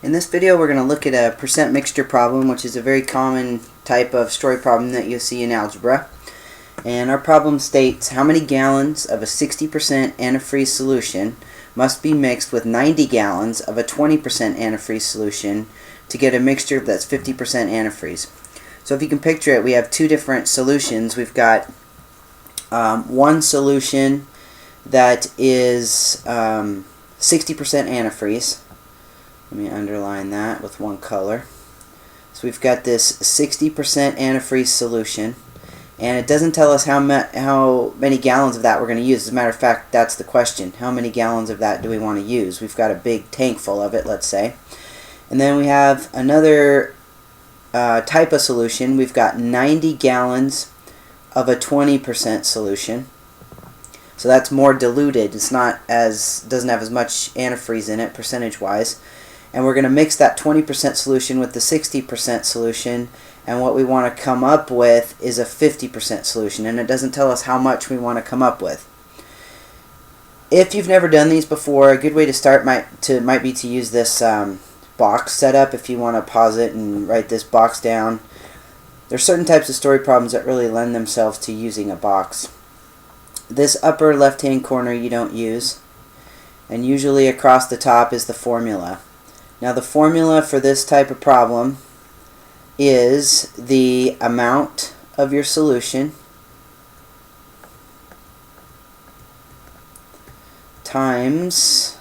In this video we're going to look at a percent mixture problem, which is a very common type of story problem that you'll see in algebra. And our problem states how many gallons of a 60% antifreeze solution must be mixed with 90 gallons of a 20% antifreeze solution to get a mixture that's 50% antifreeze. So if you can picture it, we have two different solutions. We've got one solution that is 60% antifreeze. Let me underline that with one color. So we've got this 60% antifreeze solution, and it doesn't tell us how many gallons of that we're going to use. As a matter of fact, that's the question. How many gallons of that do we want to use? We've got a big tank full of it, let's say. And then we have another type of solution. We've got 90 gallons of a 20% solution. So that's more diluted. Doesn't have as much antifreeze in it percentage-wise. And we're going to mix that 20% solution with the 60% solution, and what we want to come up with is a 50% solution, and it doesn't tell us how much we want to come up with. If you've never done these before, a good way to start might be to use this box setup. If you want to pause it and write this box down, there's certain types of story problems that really lend themselves to using a box. This upper left hand corner you don't use, and usually across the top is the formula. Now the formula for this type of problem is the amount of your solution times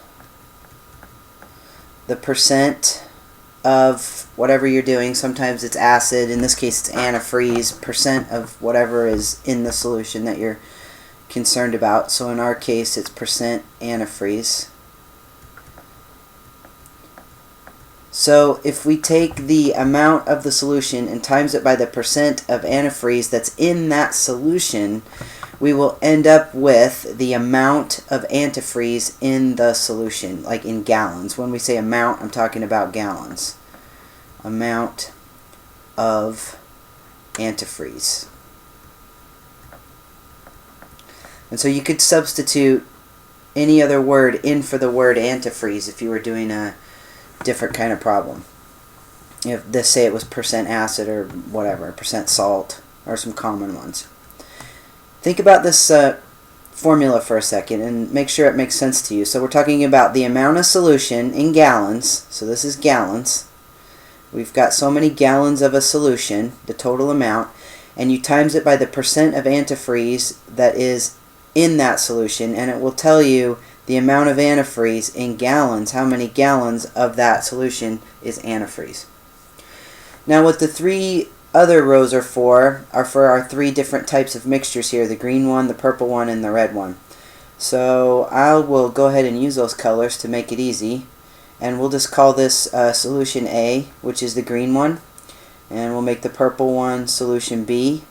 the percent of whatever you're doing. Sometimes it's acid, in this case it's antifreeze, percent of whatever is in the solution that you're concerned about. So in our case it's percent antifreeze. So if we take the amount of the solution and times it by the percent of antifreeze that's in that solution, we will end up with the amount of antifreeze in the solution, like in gallons. When we say amount, I'm talking about gallons. Amount of antifreeze. And so you could substitute any other word in for the word antifreeze if you were doing a different kind of problem. If this, say it was percent acid or whatever, percent salt, or some common ones. Think about this formula for a second and make sure it makes sense to you. So we're talking about the amount of solution in gallons. So this is gallons. We've got so many gallons of a solution, the total amount, and you times it by the percent of antifreeze that is in that solution, and it will tell you the amount of antifreeze in gallons, how many gallons of that solution is antifreeze. Now what the three other rows are for our three different types of mixtures here, the green one, the purple one, and the red one. So I will go ahead and use those colors to make it easy, and we'll just call this solution A, which is the green one, and we'll make the purple one solution B,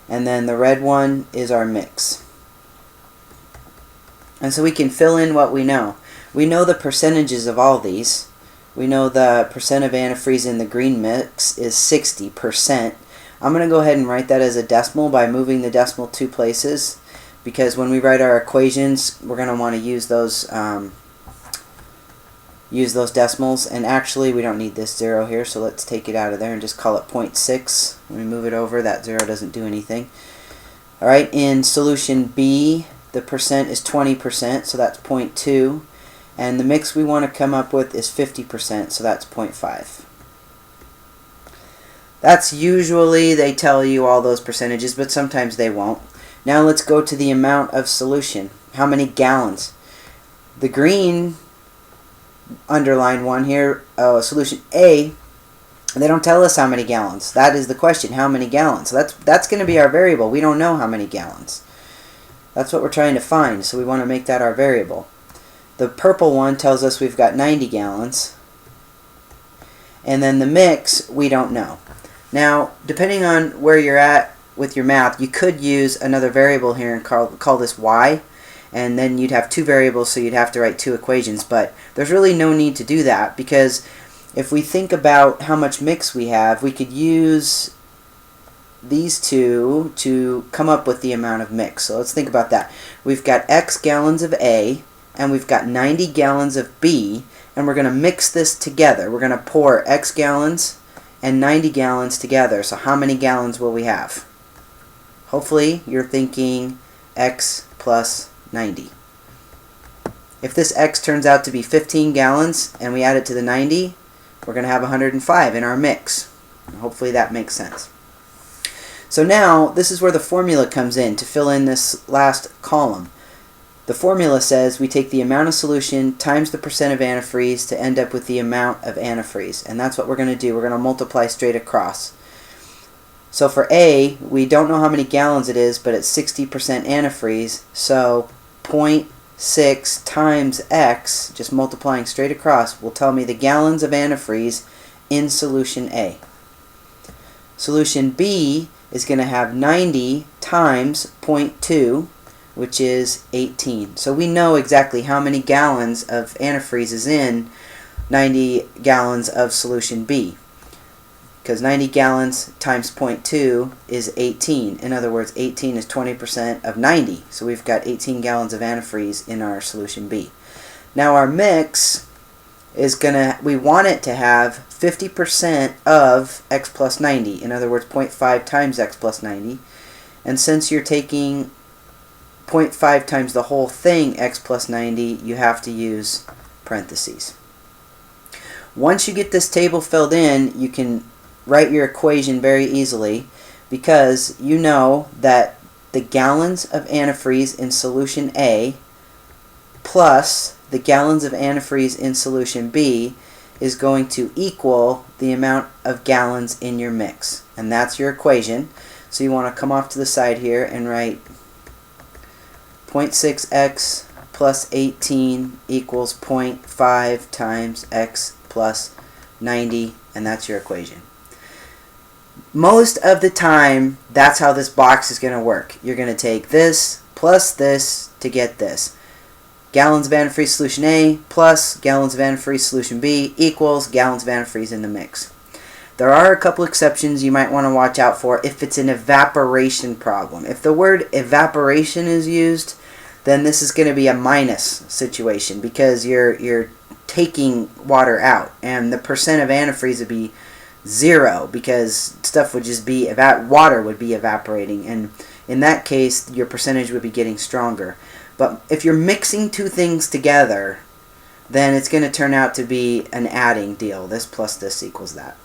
and then the red one is our mix. And so we can fill in what we know. We know the percentages of all these. We know the percent of antifreeze in the green mix is 60%. I'm going to go ahead and write that as a decimal by moving the decimal two places, because when we write our equations, we're going to want to use those decimals. And actually, we don't need this 0 here, so let's take it out of there and just call it 0.6. When we move it over, that 0 doesn't do anything. Alright, in solution B, the percent is 20%, so that's 0.2. And the mix we want to come up with is 50%, so that's 0.5. That's usually, they tell you all those percentages, but sometimes they won't. Now let's go to the amount of solution. How many gallons? The green underlined one here, solution A, they don't tell us how many gallons. That is the question, how many gallons? So that's going to be our variable. We don't know how many gallons. That's what we're trying to find, so we want to make that our variable. The purple one tells us we've got 90 gallons. And then the mix, we don't know. Now, depending on where you're at with your math, you could use another variable here and call this y. And then you'd have two variables, so you'd have to write two equations. But there's really no need to do that, because if we think about how much mix we have, we could use these two to come up with the amount of mix. So let's think about that. We've got X gallons of A, and we've got 90 gallons of B, and we're going to mix this together. We're going to pour X gallons and 90 gallons together. So how many gallons will we have? Hopefully you're thinking X plus 90. If this X turns out to be 15 gallons and we add it to the 90, we're going to have 105 in our mix. Hopefully that makes sense. So now this is where the formula comes in to fill in this last column. The formula says we take the amount of solution times the percent of antifreeze to end up with the amount of antifreeze. And that's what we're going to do. We're going to multiply straight across. So for A, we don't know how many gallons it is, but it's 60% antifreeze. So 0.6 times X, just multiplying straight across, will tell me the gallons of antifreeze in solution A. Solution B is going to have 90 times 0.2, which is 18. So we know exactly how many gallons of antifreeze is in 90 gallons of solution B. Because 90 gallons times 0.2 is 18. In other words, 18 is 20% of 90. So we've got 18 gallons of antifreeze in our solution B. Now our mix is we want it to have 50% of X plus 90. In other words, 0.5 times X plus 90. And since you're taking 0.5 times the whole thing, X plus 90, you have to use parentheses. Once you get this table filled in, you can write your equation very easily, because you know that the gallons of antifreeze in solution A plus the gallons of antifreeze in solution B is going to equal the amount of gallons in your mix. And that's your equation. So you want to come off to the side here and write 0.6x plus 18 equals 0.5 times x plus 90, and that's your equation. Most of the time, that's how this box is going to work. You're going to take this plus this to get this. Gallons of antifreeze solution A plus gallons of antifreeze solution B equals gallons of antifreeze in the mix. There are a couple exceptions you might want to watch out for if it's an evaporation problem. If the word evaporation is used, then this is going to be a minus situation, because you're taking water out, and the percent of antifreeze would be 0, because stuff would just be water would be evaporating, and in that case your percentage would be getting stronger. But if you're mixing two things together, then it's going to turn out to be an adding deal. This plus this equals that.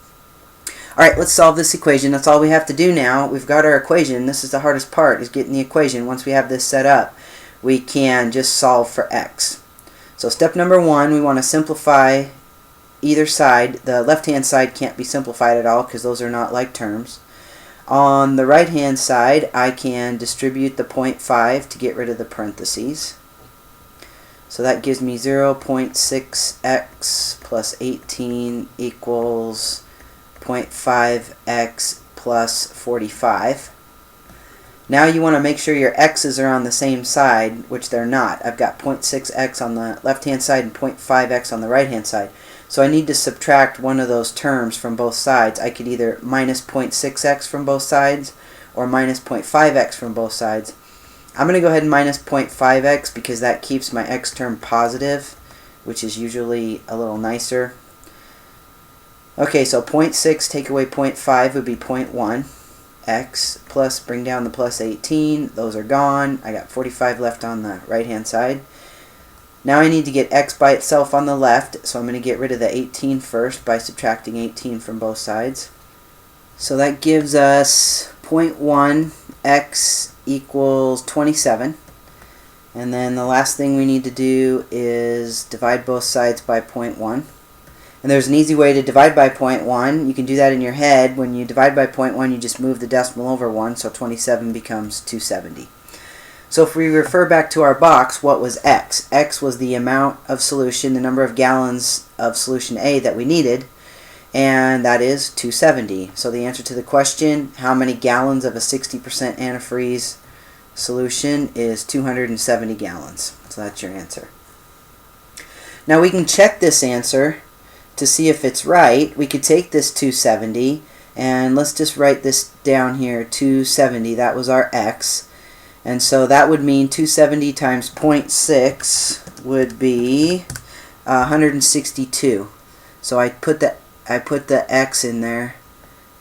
Alright, let's solve this equation. That's all we have to do now. We've got our equation. This is the hardest part, is getting the equation. Once we have this set up, we can just solve for x. So step number 1, we want to simplify either side. The left-hand side can't be simplified at all because those are not like terms. On the right-hand side, I can distribute the 0.5 to get rid of the parentheses. So that gives me 0.6x plus 18 equals 0.5x plus 45. Now you want to make sure your x's are on the same side, which they're not. I've got 0.6x on the left-hand side and 0.5x on the right-hand side. So I need to subtract one of those terms from both sides. I could either minus 0.6x from both sides or minus 0.5x from both sides. I'm going to go ahead and minus 0.5x because that keeps my x term positive, which is usually a little nicer. Okay, so 0.6 take away 0.5 would be 0.1. X plus, bring down the plus 18. Those are gone. I got 45 left on the right-hand side. Now I need to get x by itself on the left, so I'm going to get rid of the 18 first by subtracting 18 from both sides. So that gives us 0.1 x equals 27. And then the last thing we need to do is divide both sides by 0.1. And there's an easy way to divide by 0.1. You can do that in your head. When you divide by 0.1, you just move the decimal over 1, so 27 becomes 270. So if we refer back to our box, what was x? X was the amount of solution, the number of gallons of solution A that we needed, and that is 270. So the answer to the question, how many gallons of a 60% antifreeze solution, is 270 gallons. So that's your answer. Now we can check this answer to see if it's right. We could take this 270, and let's just write this down here, 270. That was our x. And so that would mean 270 times 0.6 would be 162. So I put the X in there,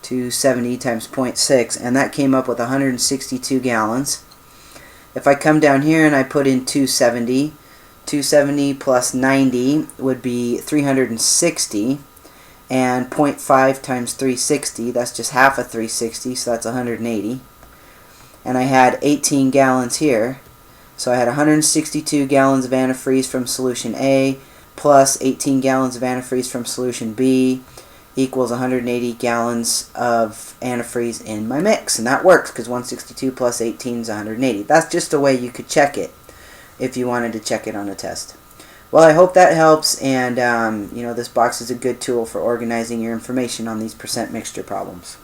270 times 0.6, and that came up with 162 gallons. If I come down here and I put in 270, 270 plus 90 would be 360, and 0.5 times 360, that's just half of 360, so that's 180. And I had 18 gallons here, so I had 162 gallons of antifreeze from solution A plus 18 gallons of antifreeze from solution B equals 180 gallons of antifreeze in my mix. And that works because 162 plus 18 is 180. That's just a way you could check it if you wanted to check it on a test. Well, I hope that helps, and this box is a good tool for organizing your information on these percent mixture problems.